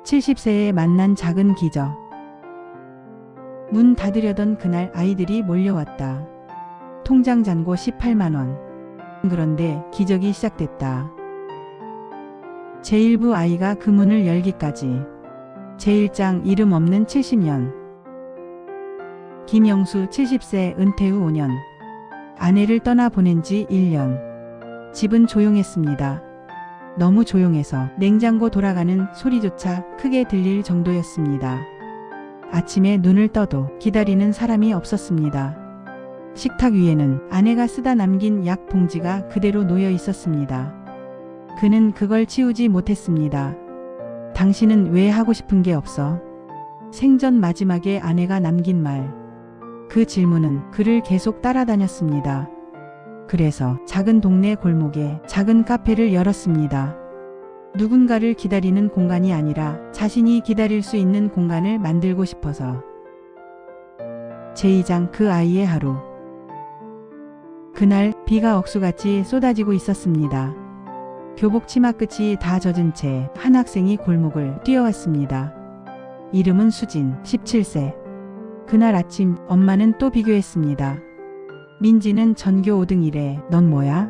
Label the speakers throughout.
Speaker 1: 70세에 만난 작은 기적. 문 닫으려던 그날 아이들이 몰려왔다. 통장 잔고 18만 원. 그런데 기적이 시작됐다. 제1부 아이가 그 문을 열기까지. 제1장 이름 없는 70년. 김영수 70세 은퇴 후 5년. 아내를 떠나 보낸 지 1년. 집은 조용했습니다. 너무 조용해서 냉장고 돌아가는 소리조차 크게 들릴 정도였습니다. 아침에 눈을 떠도 기다리는 사람이 없었습니다. 식탁 위에는 아내가 쓰다 남긴 약 봉지가 그대로 놓여 있었습니다. 그는 그걸 치우지 못했습니다. 당신은 왜 하고 싶은 게 없어? 생전 마지막에 아내가 남긴 말. 그 질문은 그를 계속 따라다녔습니다. 그래서 작은 동네 골목에 작은 카페를 열었습니다. 누군가를 기다리는 공간이 아니라 자신이 기다릴 수 있는 공간을 만들고 싶어서. 제2장 그 아이의 하루. 그날 비가 억수같이 쏟아지고 있었습니다. 교복 치마 끝이 다 젖은 채 한 학생이 골목을 뛰어왔습니다. 이름은 수진, 17세. 그날 아침 엄마는 또 비교했습니다. 민지는 전교 5등이래. 넌 뭐야?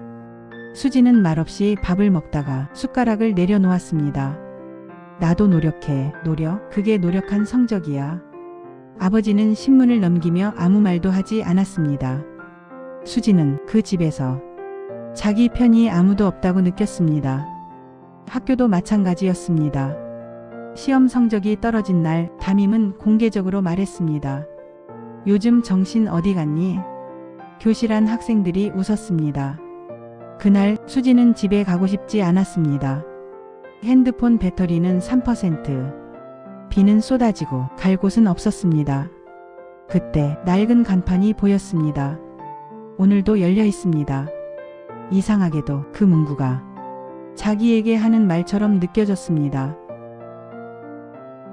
Speaker 1: 수지는 말없이 밥을 먹다가 숟가락을 내려놓았습니다. 나도 노력해. 노력? 그게 노력한 성적이야. 아버지는 신문을 넘기며 아무 말도 하지 않았습니다. 수지는 그 집에서 자기 편이 아무도 없다고 느꼈습니다. 학교도 마찬가지였습니다. 시험 성적이 떨어진 날 담임은 공개적으로 말했습니다. 요즘 정신 어디 갔니? 교실 안 학생들이 웃었습니다. 그날 수지는 집에 가고 싶지 않았습니다. 핸드폰 배터리는 3%. 비는 쏟아지고 갈 곳은 없었습니다. 그때 낡은 간판이 보였습니다. 오늘도 열려 있습니다. 이상하게도 그 문구가 자기에게 하는 말처럼 느껴졌습니다.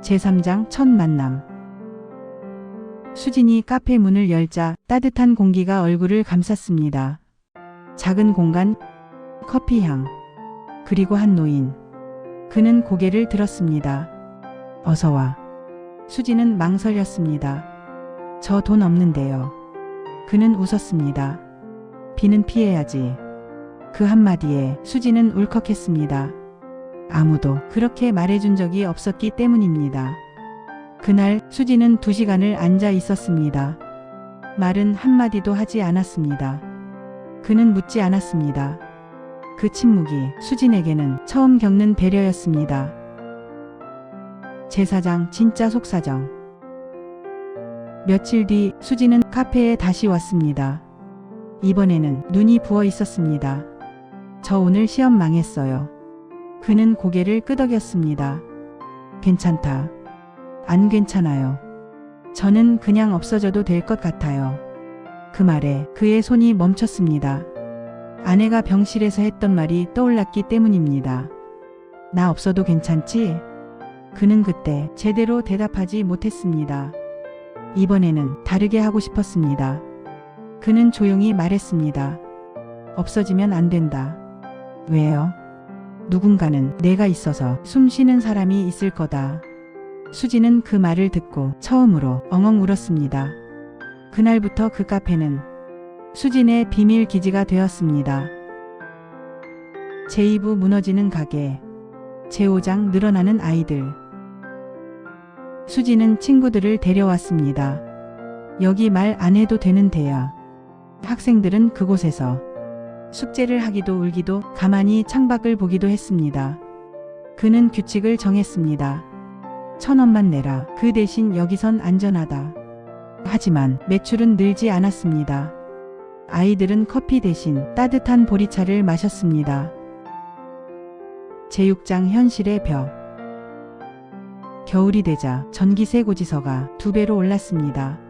Speaker 1: 제3장 첫 만남. 수진이 카페 문을 열자 따뜻한 공기가 얼굴을 감쌌습니다. 작은 공간, 커피향, 그리고 한 노인. 그는 고개를 들었습니다. 어서 와. 수진은 망설였습니다. 저 돈 없는데요. 그는 웃었습니다. 비는 피해야지. 그 한마디에 수진은 울컥했습니다. 아무도 그렇게 말해준 적이 없었기 때문입니다. 그날 수지는 2시간을 앉아 있었습니다. 말은 한마디도 하지 않았습니다. 그는 묻지 않았습니다. 그 침묵이 수진에게는 처음 겪는 배려였습니다. 제4장 진짜 속사정. 며칠 뒤 수지는 카페에 다시 왔습니다. 이번에는 눈이 부어 있었습니다. 저 오늘 시험 망했어요. 그는 고개를 끄덕였습니다. 괜찮다. 안 괜찮아요. 저는 그냥 없어져도 될 것 같아요. 그 말에 그의 손이 멈췄습니다. 아내가 병실에서 했던 말이 떠올랐기 때문입니다. 나 없어도 괜찮지? 그는 그때 제대로 대답하지 못했습니다. 이번에는 다르게 하고 싶었습니다. 그는 조용히 말했습니다. 없어지면 안 된다. 왜요? 누군가는 내가 있어서 숨 쉬는 사람이 있을 거다. 수지는 그 말을 듣고 처음으로 엉엉 울었습니다. 그날부터 그 카페는 수진의 비밀 기지가 되었습니다. 제2부 무너지는 가게. 제5장 늘어나는 아이들. 수지는 친구들을 데려왔습니다. 여기 말 안 해도 되는 데야. 학생들은 그곳에서 숙제를 하기도 울기도 가만히 창밖을 보기도 했습니다. 그는 규칙을 정했습니다. 1,000원만 내라. 그 대신 여기선 안전하다. 하지만 매출은 늘지 않았습니다. 아이들은 커피 대신 따뜻한 보리차를 마셨습니다. 제6장 현실의 벽. 겨울이 되자 전기세 고지서가 2배로 올랐습니다.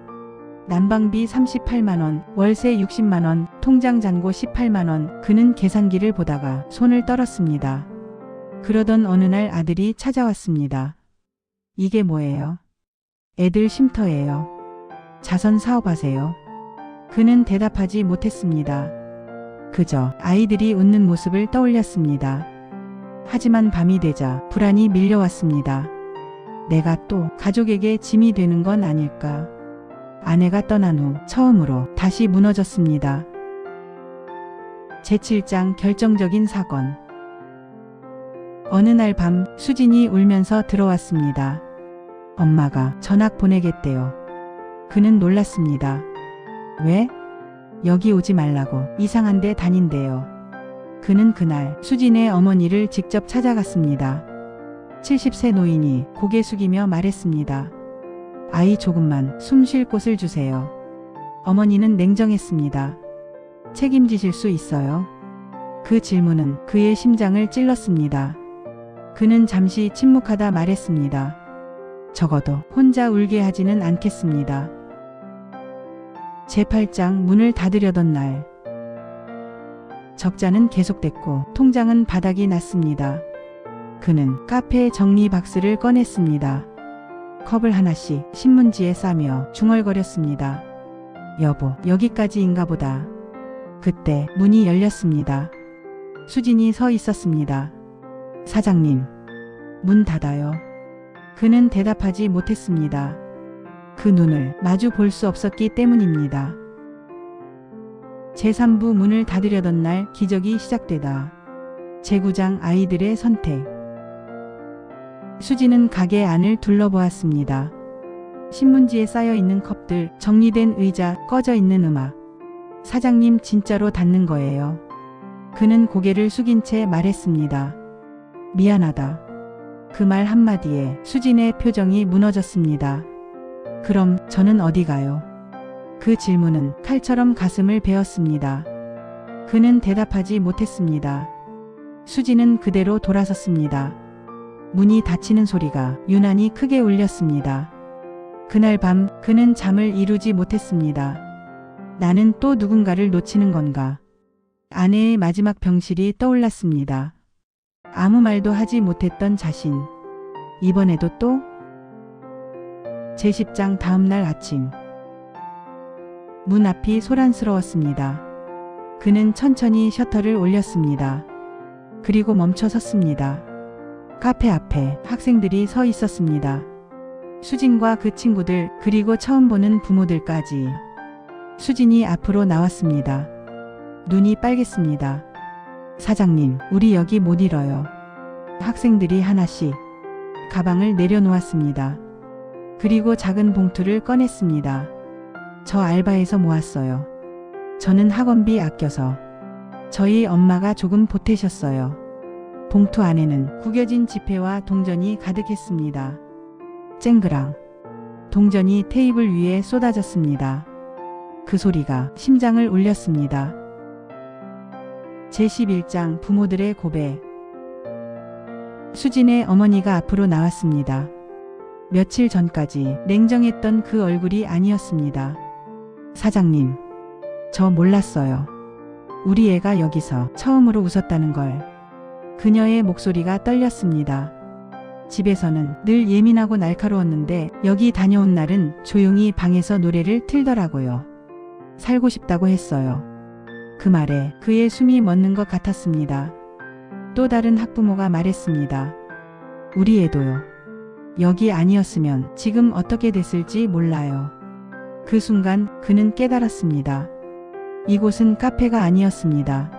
Speaker 1: 난방비 38만원, 월세 60만원, 통장 잔고 18만원. 그는 계산기를 보다가 손을 떨었습니다. 그러던 어느 날 아들이 찾아왔습니다. 이게 뭐예요? 애들 쉼터예요. 자선 사업하세요? 그는 대답하지 못했습니다. 그저 아이들이 웃는 모습을 떠올렸습니다. 하지만 밤이 되자 불안이 밀려왔습니다. 내가 또 가족에게 짐이 되는 건 아닐까. 아내가 떠난 후 처음으로 다시 무너졌습니다. 제7장 결정적인 사건. 어느 날 밤 수진이 울면서 들어왔습니다. 엄마가 전학 보내겠대요. 그는 놀랐습니다. 왜? 여기 오지 말라고 이상한 데 다닌대요. 그는 그날 수진의 어머니를 직접 찾아갔습니다. 70세 노인이 고개 숙이며 말했습니다. 아이 조금만 숨 쉴 곳을 주세요. 어머니는 냉정했습니다. 책임지실 수 있어요? 그 질문은 그의 심장을 찔렀습니다. 그는 잠시 침묵하다 말했습니다. 적어도 혼자 울게 하지는 않겠습니다. 제8장 문을 닫으려던 날. 적자는 계속됐고 통장은 바닥이 났습니다. 그는 카페 정리 박스를 꺼냈습니다. 컵을 하나씩 신문지에 싸며 중얼거렸습니다. 여보, 여기까지인가 보다. 그때 문이 열렸습니다. 수진이 서 있었습니다. 사장님, 문 닫아요. 그는 대답하지 못했습니다. 그 눈을 마주 볼 수 없었기 때문입니다. 제3부 문을 닫으려던 날 기적이 시작되다. 제9장 아이들의 선택. 수지는 가게 안을 둘러보았습니다. 신문지에 쌓여있는 컵들, 정리된 의자, 꺼져 있는 음악. 사장님 진짜로 닫는 거예요. 그는 고개를 숙인 채 말했습니다. 미안하다. 그 말 한마디에 수진의 표정이 무너졌습니다. 그럼 저는 어디 가요? 그 질문은 칼처럼 가슴을 베었습니다. 그는 대답하지 못했습니다. 수지는 그대로 돌아섰습니다. 문이 닫히는 소리가 유난히 크게 울렸습니다. 그날 밤 그는 잠을 이루지 못했습니다. 나는 또 누군가를 놓치는 건가? 아내의 마지막 병실이 떠올랐습니다. 아무 말도 하지 못했던 자신. 이번에도 또? 제10장 다음날 아침. 문 앞이 소란스러웠습니다. 그는 천천히 셔터를 올렸습니다. 그리고 멈춰 섰습니다. 카페 앞에 학생들이 서 있었습니다. 수진과 그 친구들, 그리고 처음 보는 부모들까지. 수진이 앞으로 나왔습니다. 눈이 빨갰습니다. 사장님, 우리 여기 못 잃어요. 학생들이 하나씩 가방을 내려놓았습니다. 그리고 작은 봉투를 꺼냈습니다. 저 알바에서 모았어요. 저는 학원비 아껴서. 저희 엄마가 조금 보태셨어요. 봉투 안에는 구겨진 지폐와 동전이 가득했습니다. 쨍그랑. 동전이 테이블 위에 쏟아졌습니다. 그 소리가 심장을 울렸습니다. 제11장 부모들의 고백. 수진의 어머니가 앞으로 나왔습니다. 며칠 전까지 냉정했던 그 얼굴이 아니었습니다. 사장님, 저 몰랐어요. 우리 애가 여기서 처음으로 웃었다는 걸. 그녀의 목소리가 떨렸습니다. 집에서는 늘 예민하고 날카로웠는데 여기 다녀온 날은 조용히 방에서 노래를 틀더라고요. 살고 싶다고 했어요. 그 말에 그의 숨이 멎는 것 같았습니다. 또 다른 학부모가 말했습니다. 우리 애도요. 여기 아니었으면 지금 어떻게 됐을지 몰라요. 그 순간 그는 깨달았습니다. 이곳은 카페가 아니었습니다.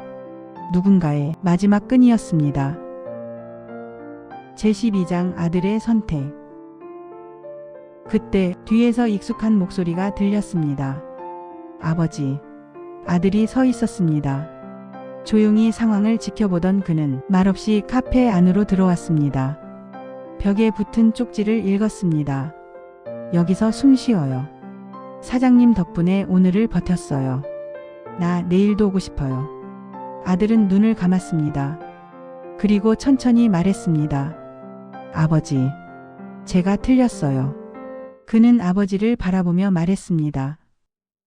Speaker 1: 누군가의 마지막 끈이었습니다. 제12장 아들의 선택. 그때 뒤에서 익숙한 목소리가 들렸습니다. 아버지. 아들이 서 있었습니다. 조용히 상황을 지켜보던 그는 말없이 카페 안으로 들어왔습니다. 벽에 붙은 쪽지를 읽었습니다. 여기서 숨 쉬어요. 사장님 덕분에 오늘을 버텼어요. 나 내일도 오고 싶어요. 아들은 눈을 감았습니다. 그리고 천천히 말했습니다. 아버지, 제가 틀렸어요. 그는 아버지를 바라보며 말했습니다.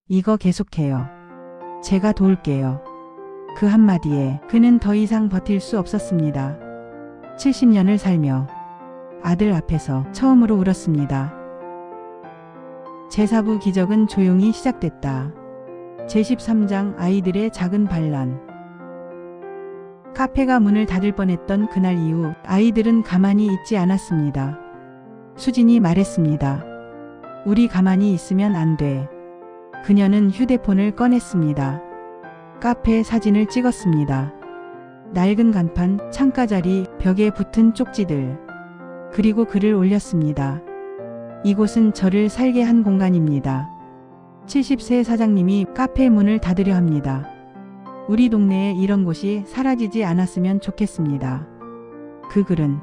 Speaker 1: 이거 계속해요. 제가 도울게요. 그 한마디에 그는 더 이상 버틸 수 없었습니다. 70년을 살며 아들 앞에서 처음으로 울었습니다. 제4부 기적은 조용히 시작됐다. 제13장 아이들의 작은 반란. 카페가 문을 닫을 뻔했던 그날 이후 아이들은 가만히 있지 않았습니다. 수진이 말했습니다. 우리 가만히 있으면 안 돼. 그녀는 휴대폰을 꺼냈습니다. 카페 사진을 찍었습니다. 낡은 간판, 창가 자리, 벽에 붙은 쪽지들. 그리고 글을 올렸습니다. 이곳은 저를 살게 한 공간입니다. 70세 사장님이 카페 문을 닫으려 합니다. 우리 동네에 이런 곳이 사라지지 않았으면 좋겠습니다. 그 글은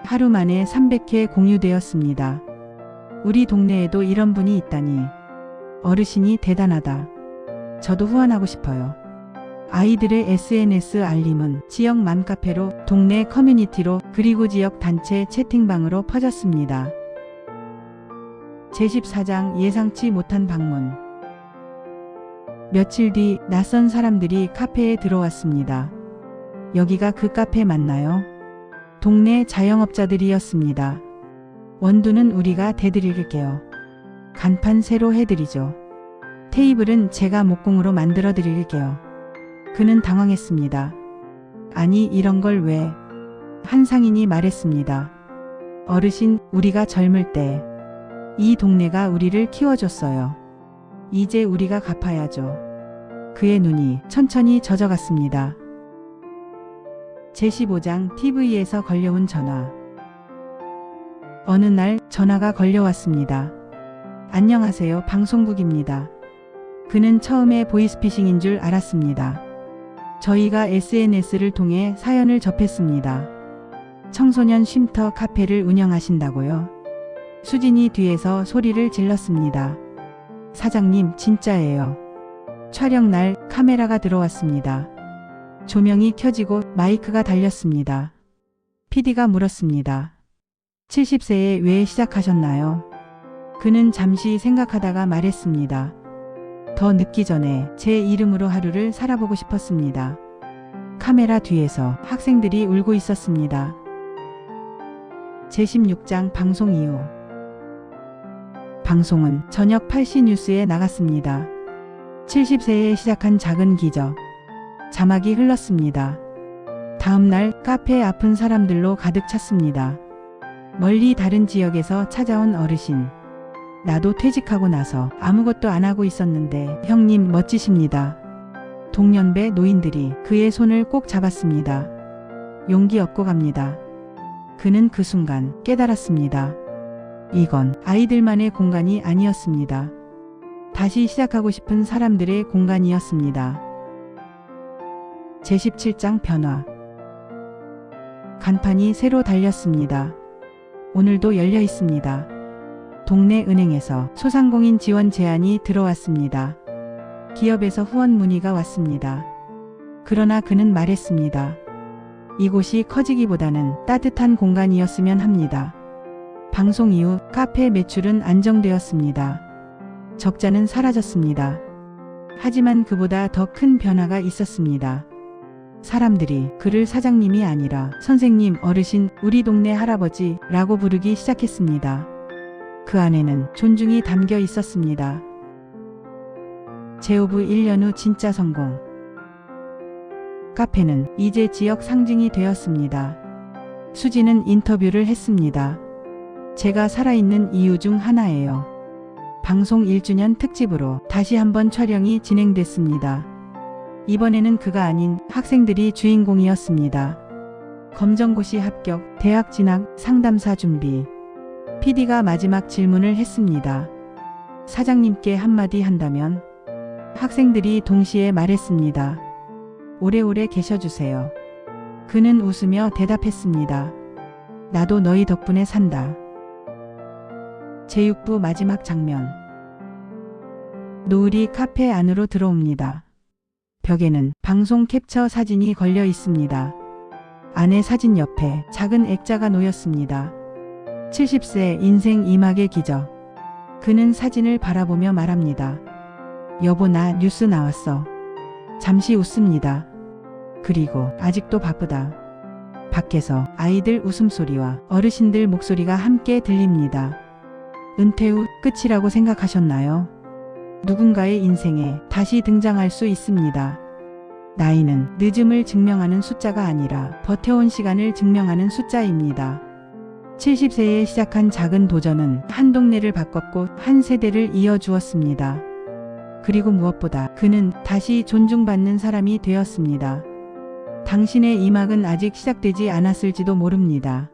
Speaker 1: 하루 만에 300회 공유되었습니다. 우리 동네에도 이런 분이 있다니. 어르신이 대단하다. 저도 후원하고 싶어요. 아이들의 SNS 알림은 지역 맘카페로, 동네 커뮤니티로, 그리고 지역 단체 채팅방으로 퍼졌습니다. 제14장 예상치 못한 방문. 며칠 뒤 낯선 사람들이 카페에 들어왔습니다. 여기가 그 카페 맞나요? 동네 자영업자들이었습니다. 원두는 우리가 대드릴게요. 간판 새로 해드리죠. 테이블은 제가 목공으로 만들어 드릴게요. 그는 당황했습니다. 아니, 이런 걸 왜? 한 상인이 말했습니다. 어르신, 우리가 젊을 때 이 동네가 우리를 키워줬어요. 이제 우리가 갚아야죠. 그의 눈이 천천히 젖어갔습니다. 제15장 TV에서 걸려온 전화. 어느 날 전화가 걸려왔습니다. 안녕하세요, 방송국입니다. 그는 처음에 보이스피싱인 줄 알았습니다. 저희가 SNS를 통해 사연을 접했습니다. 청소년 쉼터 카페를 운영하신다고요? 수진이 뒤에서 소리를 질렀습니다. 사장님, 진짜예요. 촬영 날 카메라가 들어왔습니다. 조명이 켜지고 마이크가 달렸습니다. PD가 물었습니다. 70세에 왜 시작하셨나요? 그는 잠시 생각하다가 말했습니다. 더 늦기 전에 제 이름으로 하루를 살아보고 싶었습니다. 카메라 뒤에서 학생들이 울고 있었습니다. 제16장 방송 이후. 방송은 저녁 8시 뉴스에 나갔습니다. 70세에 시작한 작은 기적. 자막이 흘렀습니다. 다음 날 카페 앞은 사람들로 가득 찼습니다. 멀리 다른 지역에서 찾아온 어르신. 나도 퇴직하고 나서 아무것도 안 하고 있었는데 형님 멋지십니다. 동년배 노인들이 그의 손을 꼭 잡았습니다. 용기 얻고 갑니다. 그는 그 순간 깨달았습니다. 이건 아이들만의 공간이 아니었습니다. 다시 시작하고 싶은 사람들의 공간이었습니다. 제17장 변화. 간판이 새로 달렸습니다. 오늘도 열려 있습니다. 동네 은행에서 소상공인 지원 제안이 들어왔습니다. 기업에서 후원 문의가 왔습니다. 그러나 그는 말했습니다. 이곳이 커지기보다는 따뜻한 공간이었으면 합니다. 방송 이후 카페 매출은 안정되었습니다. 적자는 사라졌습니다. 하지만 그보다 더 큰 변화가 있었습니다. 사람들이 그를 사장님이 아니라 선생님, 어르신, 우리 동네 할아버지 라고 부르기 시작했습니다. 그 안에는 존중이 담겨 있었습니다. 제오브 1년 후 진짜 성공. 카페는 이제 지역 상징이 되었습니다. 수지는 인터뷰를 했습니다. 제가 살아있는 이유 중 하나예요. 방송 1주년 특집으로 다시 한번 촬영이 진행됐습니다. 이번에는 그가 아닌 학생들이 주인공이었습니다. 검정고시 합격, 대학 진학, 상담사 준비. PD가 마지막 질문을 했습니다. 사장님께 한마디 한다면? 학생들이 동시에 말했습니다. 오래오래 계셔주세요. 그는 웃으며 대답했습니다. 나도 너희 덕분에 산다. 제6부 마지막 장면. 노을이 카페 안으로 들어옵니다. 벽에는 방송 캡처 사진이 걸려 있습니다. 아내 사진 옆에 작은 액자가 놓였습니다. 70세 인생 이막의 기적. 그는 사진을 바라보며 말합니다. 여보, 나 뉴스 나왔어. 잠시 웃습니다. 그리고 아직도 바쁘다. 밖에서 아이들 웃음소리와 어르신들 목소리가 함께 들립니다. 은퇴 후 끝이라고 생각하셨나요? 누군가의 인생에 다시 등장할 수 있습니다. 나이는 늦음을 증명하는 숫자가 아니라 버텨온 시간을 증명하는 숫자입니다. 70세에 시작한 작은 도전은 한 동네를 바꿨고 한 세대를 이어주었습니다. 그리고 무엇보다 그는 다시 존중받는 사람이 되었습니다. 당신의 이 막은 아직 시작되지 않았을지도 모릅니다.